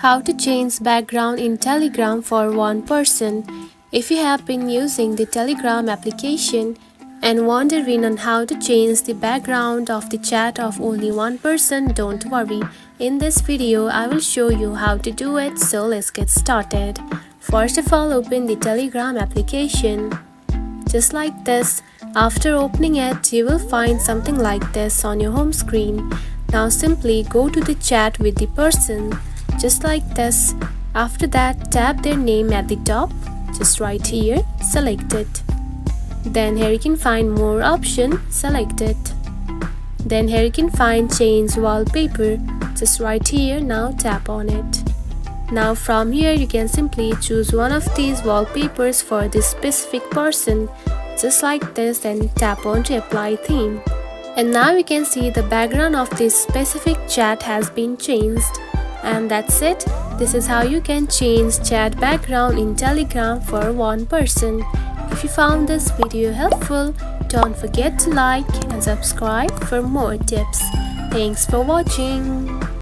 How to change background in Telegram for one person. If you have been using the Telegram application and wondering on how to change the background of the chat of only one person, don't worry. In this video, I will show you how to do it, so let's get started. First of all, open the Telegram application. Just like this. After opening it, you will find something like this on your home screen. Now simply go to the chat with the person. Just like this. After that, tap their name at the top, just right here, select it. Then here you can find more option, select it. Then here you can find change wallpaper, just right here, now tap on it. Now from here you can simply choose one of these wallpapers for this specific person, just like this, and tap on to apply theme. And now you can see the background of this specific chat has been changed. And that's it. This is how you can change chat background in Telegram for one person. If you found this video helpful, don't forget to like and subscribe for more tips. Thanks for watching.